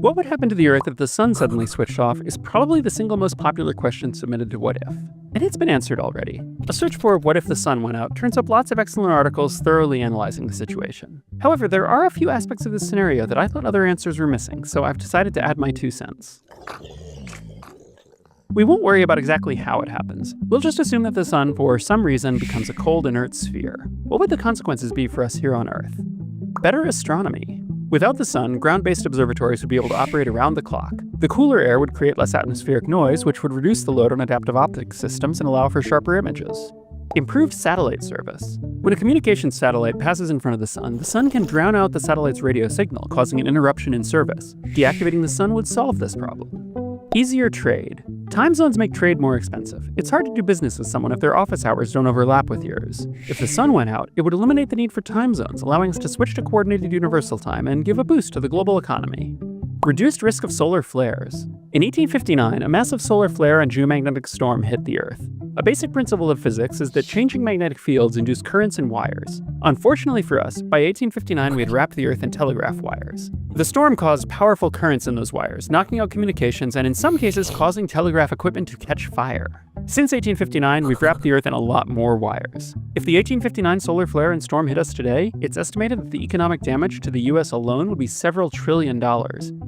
What would happen to the Earth if the sun suddenly switched off is probably the single most popular question submitted to What If. And it's been answered already. A search for what if the sun went out turns up lots of excellent articles thoroughly analyzing the situation. However, there are a few aspects of this scenario that I thought other answers were missing, so I've decided to add my 2 cents. We won't worry about exactly how it happens. We'll just assume that the sun, for some reason, becomes a cold, inert sphere. What would the consequences be for us here on Earth? Better astronomy. Without the sun, ground-based observatories would be able to operate around the clock. The cooler air would create less atmospheric noise, which would reduce the load on adaptive optics systems and allow for sharper images. Improved satellite service. When a communications satellite passes in front of the sun can drown out the satellite's radio signal, causing an interruption in service. Deactivating the sun would solve this problem. Easier trade. Time zones make trade more expensive. It's hard to do business with someone if their office hours don't overlap with yours. If the sun went out, it would eliminate the need for time zones, allowing us to switch to coordinated universal time and give a boost to the global economy. Reduced risk of solar flares. In 1859, a massive solar flare and geomagnetic storm hit the Earth. A basic principle of physics is that changing magnetic fields induce currents in wires. Unfortunately for us, by 1859 we had wrapped the Earth in telegraph wires. The storm caused powerful currents in those wires, knocking out communications and in some cases causing telegraph equipment to catch fire. Since 1859, we've wrapped the Earth in a lot more wires. If the 1859 solar flare and storm hit us today, it's estimated that the economic damage to the US alone would be several $1 trillion,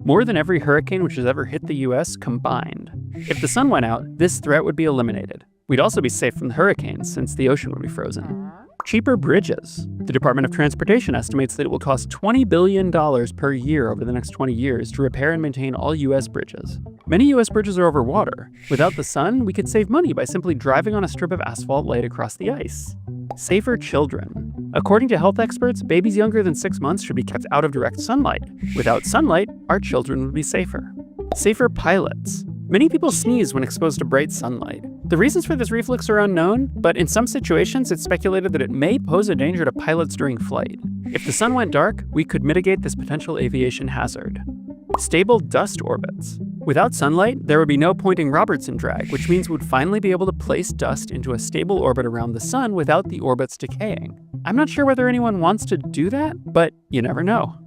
more than every hurricane which has ever hit the US combined. If the sun went out, this threat would be eliminated. We'd also be safe from the hurricanes, since the ocean would be frozen. Cheaper bridges. The Department of Transportation estimates that it will cost $20 billion per year over the next 20 years to repair and maintain all US bridges. Many US bridges are over water. Without the sun, we could save money by simply driving on a strip of asphalt laid across the ice. Safer children. According to health experts, babies younger than 6 months should be kept out of direct sunlight. Without sunlight, our children would be safer. Safer pilots. Many people sneeze when exposed to bright sunlight. The reasons for this reflex are unknown, but in some situations it's speculated that it may pose a danger to pilots during flight. If the sun went dark, we could mitigate this potential aviation hazard. Stable dust orbits. Without sunlight, there would be no Poynting-Robertson drag, which means we'd finally be able to place dust into a stable orbit around the sun without the orbits decaying. I'm not sure whether anyone wants to do that, but you never know.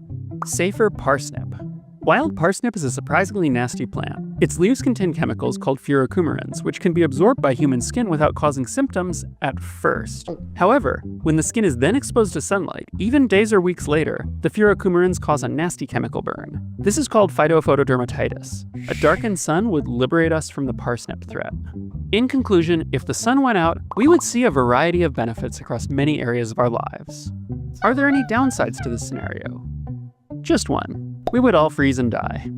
Safer parsnip. Wild parsnip is a surprisingly nasty plant. Its leaves contain chemicals called furocoumarins, which can be absorbed by human skin without causing symptoms at first. However, when the skin is then exposed to sunlight, even days or weeks later, the furocoumarins cause a nasty chemical burn. This is called phytophotodermatitis. A darkened sun would liberate us from the parsnip threat. In conclusion, if the sun went out, we would see a variety of benefits across many areas of our lives. Are there any downsides to this scenario? Just one. We would all freeze and die.